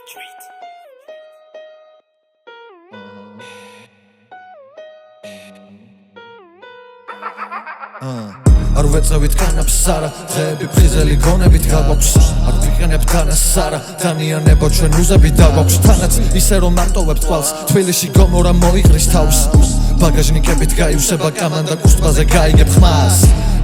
Street. არ ვეწევით კანაფს არა დღეები ფხიზელი გონებით გაგვაქვს არ ვიყენებთ განასარა დანიანებო ჩვენ უზები დაგვაქვს თანაც ისე რომ მარტოვებთ ყვალს თბილისში გომორა მოიყრის თავს ბაგაჟნიკებით გაივსება კამანდა კუსტბაზე გაიგებ ხმას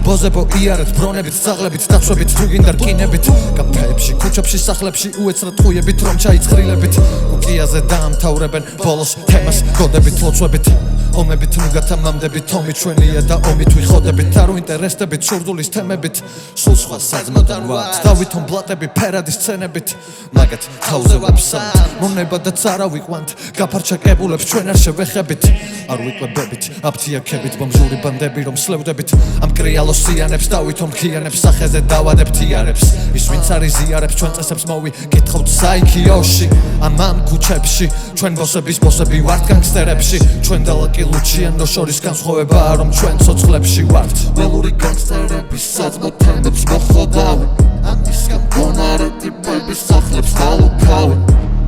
ბოზებო იარეთ ბრონებით ძაღლებით დაცვებით თუ გინდა რკინებით კაფეებში ქუჩებში სახლებში უეცრად ტყუებით რომ ჩაიცხრილებით უკიაზე დაამთავრებენ ბოლოს თემას გოდებით ლოცვებით ომებით ნუგათამამდებით ომი ჩვენია და ომით ვიხოდებით არ უინტერესდებით სურდულის თემებით სულ სხვა საძმოდან ვართ დავითონ ბლატები ფერადი სცენებით მაგათ თავზე ვაფსავთ მონება და წარა ვიყვანთ გაფარჩაკებულებს ჩვენ არ შევეხებით არ ვიყვებებით აფთიაქებით ბომჟური ბანდები რომ სლევდებით ამ კრიალოსიანებს დავითონ მქიანებს სახეზე დავადებთ იარებს ის ვინც არის იზიარებს ჩვენ წესებს მოვიკითხავთ საიქიოში ამ ქუჩებში ჩვენ ბოსები ვართ განგსტერებში ჩვენ დალაკი ლუჩიანო შორის განსხვავებაა რომ ჩვენ ცოცხლებში ვართ ველური განგსტერების საძმო თემებს მოხდავენ ამისგან გონარე ტიპების სახლებს დალუქავენ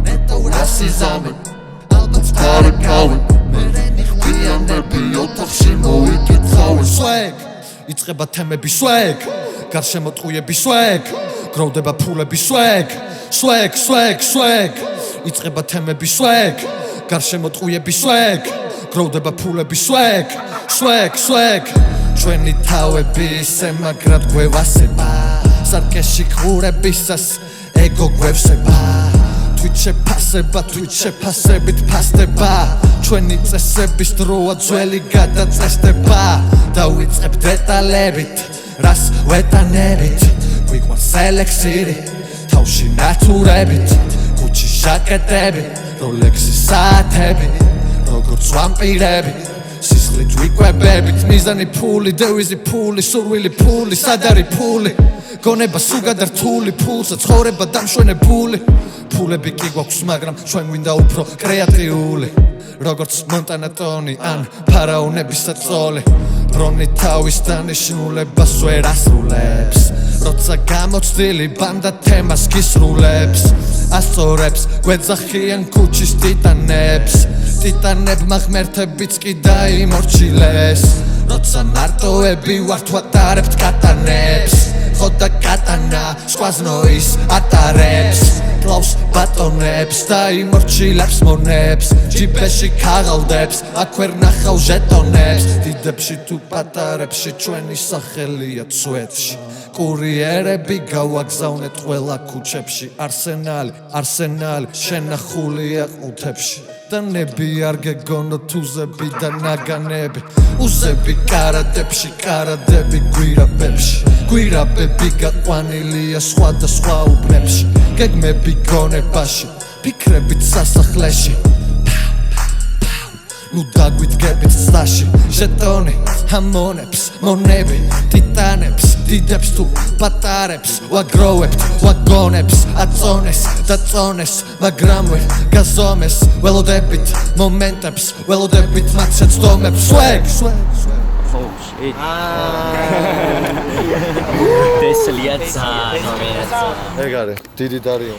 ნეტო რასიზამენ ალბათ გარეკავენ მერენი ხვიანები ოთახში მოვიკითხავენ სვეგ იწყება თემები სვეგ გარშემოტყუები სვეგ გროვდება ფულები სვეგ იწყება თემები სვეგ გარშემოტყუები სვეგ გროვდება ფულები სვეგ ჩვენი თავები ისე მაგრად გვევასება სარკეში ყურებისას ეგო გვევსება თვით შეფასებით ფასდება ჩვენი წესების დროა ძველი გადაწესდება დავიწყებ დეტალებით რას ვეტანებით გვიყვარს ელექსირი თავში ნატურებით გუჩი ჟაკეტები როლექსის საათები როგორც ვამპირები სისხლით ვიკვებებით მიზანი ფული დევიზი ფული სურვილი ფული სად არის ფული გონება სუგადართული ფულსა ცხოვრება დამშვენებული ფულები კი გვაქვს მაგრამ ჩვენ გვინდა უფრო კრეატიული როგორც მონტანატონი ან ფარაონების საწოლი ბრონი თავის დანიშნულებას ვერ ასრულებს როცა გამოცდილი ბანდა თემას გისრულებს ასწორებს გვეძახიან ქუჩის ტიტანებმა ღმერთებიც კი დაიმორჩილეს როცა მარტოები ვართ ვატარებთ კატანებს ხოდა კატანა სხვაზნოის ატარებს კლავს ბატონებს დაიმორჩილებს მონებს ჯიბეში ქაღალდებს აქ ვერ ნახავ ჟეტონებს დიდებში თუ პატარებში ჩვენი სახელია ცვეთში კურიერები გავაგზავნეთ ყველა ქუჩებში არსენალი შენახულია ყუთებში და ნები არ გეგონოთ უზები და ნაგანები უზები კარადები გვირაბები გაყვანილია სხვადასხვა უბნებში გეგმები გონებაში ფიქრებით სასახლეში ნუ დაგვიდგებით ცდაში ჟეტონი ამონებს მონები ტიტანებს დიდებს თუ პატარებს ვაგროვებთ ვაგონებს აწონეს დაწონეს მაგრამ ვერ გაზომეს ველოდებით მომენტებს ველოდებით მათ შეცდომებს სვეგ Oh shit. This liatsa. ეგ არის დიდი დარიო